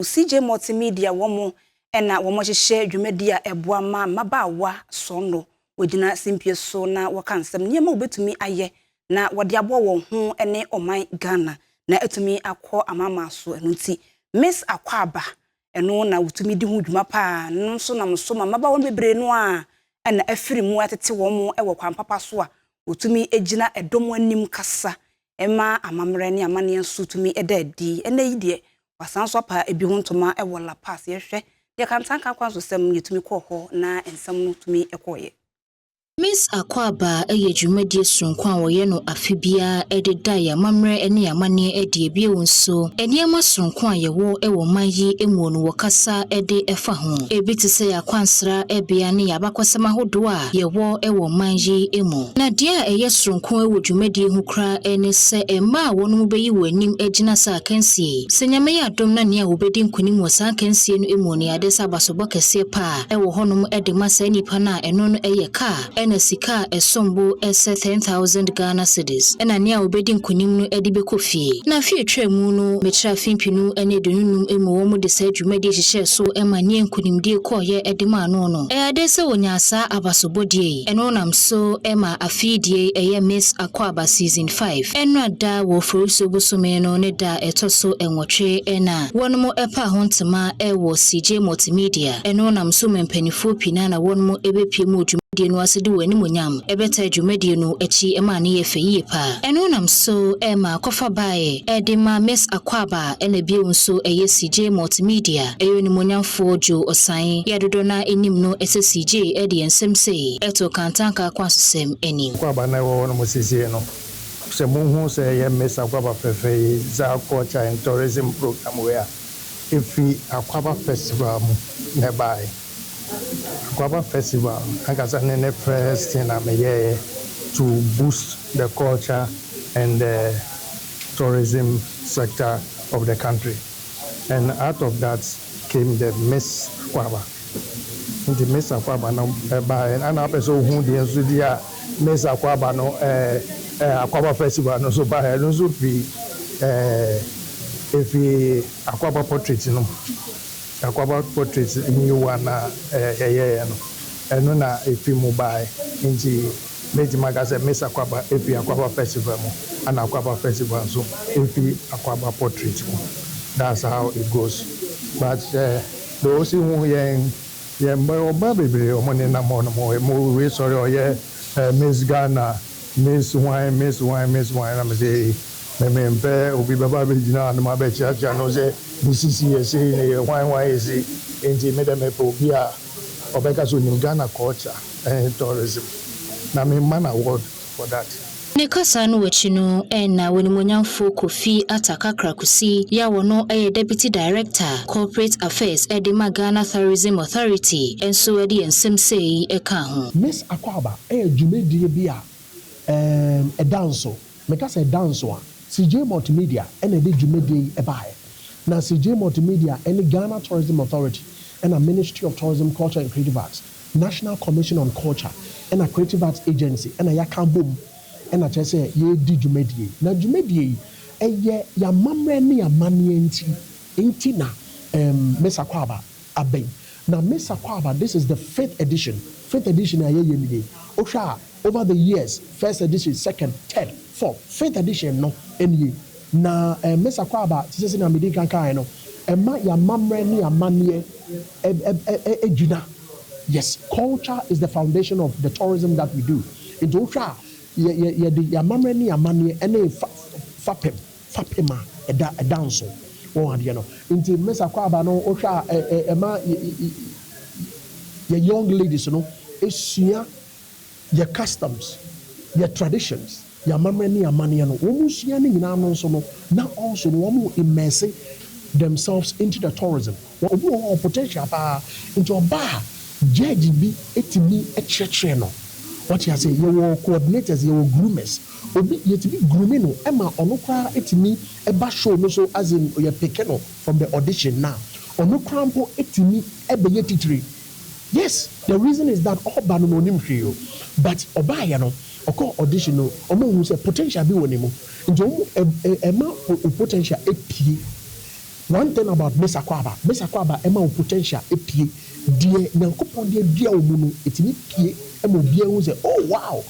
CJ Multimedia womo ena womo hye dwumedia eboa ma mabawa sono wodina simpie so na wakansem niema obetumi aye na wode abo wo ho ene oman Ghana na etumi akọ amama so enunti Miss Akwaba eno na wotumi di ho dwuma pa no so na mso mabawa no bebre no a ena afiri mu atete wo mo ewo kwan papa so a wotumi egina edom anim kasa ema amamre ne amane nso tumi edadi ena yide wasanso pa ebi hontoma ewo la pass yehwe de kantanka kwanso sem yetumi kọ ho na ensem no tumi ekoye. Miss Akwaba eye dwumadie sonkwa woye no afibia ededa ya mamre ene amane ede ebie wonso eniema sonkwa yewo ewo manyi emu no wakasa ede efa ho ebi tese ya kwansra ebia ne yabakwasema hodo a yewo ewo manyi emu na dia eye sonkwa ewo dwumadie hu kra ene se emma wonu beyi wanim egina sa kansie senyame ya dom na ne a wobedi nkunim wasa kansie no emu ne ade sa basobo kese pa ewo honom ede masa nipa na eno no eye ka na sika esombo ese 10,000 Ghana cedis ena ne a obedi nkunim no edi bekofie na fie twemu no metra fimpinu ene donunum emu wo mu de sa dwumadi hihye so ema ne nkunimdie koye edima no no ade se wonyasa abasobodie eno nam so ema afidie eye Miss Akwaba season 5 eno ada wo foruso busome no ne da etoso enwotwe ena wonomo epa hontema ewo CJ Multimedia eno nam so mempanifo pina na wonomo ebepie mu no asedi wani monyam ebeta dwumadie no echi ema ne yefeyi pa eno nam so ema kofa bae edima Miss Akwaba ena bie nso eye CJ Multimedia eyo ni monyamfo jo Osei yadodo na enim no ese CJ edi ensem sei eto kantanka kwansem enim Akwaba na wo no mosisi no se munhu se ye Miss Akwaba fefe za culture and tourism program where ifi Akwaba festival mu ne bae Akwaba Festival, I got the first thing I'm here to boost the culture and the tourism sector of the country. And out of that came the Miss Akwaba. The Miss Akwaba no by an episode who the Miss Akwaba no Akwaba Festival no so by no so be if Akwaba portrait no. Akwaba portrait new one no eno na efi mobile nti meji magazine Miss Akwaba efi Akwaba Festival mo and Akwaba Festival so efi Akwaba portrait mo. That's how it goes. But those who yen oba bebre omone na mo we sorry Miss Ghana Miss wine na me say membe obi baba be jina na ma be chia no say this is say why is it enti me dem obi a obeka so ni Ghana culture and tourism na me man award for that. Ne kasa no wachi no na wenimonyamfo Kofi Atakakra kusi ya wono deputy director corporate affairs edema Ghana Tourism Authority enso edi ensem sei eka ho. Miss Akwaba dwumadie bi a danso me kasa danso a CJ Multimedia ene de dwumadie ebae na CJ Multimedia ene Ghana Tourism Authority and a Ministry of Tourism, Culture and Creative Arts, National Commission on Culture, and a Creative Arts Agency, and a yakambum, and a chese ye di dwumadie. Na dwumadie ya mamre ni ya mani enti na Miss Akwaba aben. Na Miss Akwaba, this is the 5th edition. 5th edition aye yemide. Osha over the years, 1st edition, 2nd, 3rd, 4th, 5th edition no any. Na Miss Akwaba tise na medi kankan no ema ya mamre ni ya manie ejuna. Yes, culture is the foundation of the tourism that we do. It osha ya mamre ni ya manie ene fapema danso won ade no nti Miss Akwaba no osha ema ya young ladies no esua your customs, your traditions, your mamre ya manie no omusua ni nyina no so no na also no mo immerse themselves into the tourism. What potential into a bar, judge be etimi a no. What you say, your coordinators, your groomers, you to be grooming no Emma onokra etimi a basho no so as in your pekeno from the audition now. Onokrampo etimi a beyetitri. Yes, the reason is that all banonim trio, but obayano, or audition no, or who say potential be one into a potential AP. one thing about Miss Akwaba Emma potential epie die nyankopon de dua wo mu no etimi pie emo bia hu say oh wow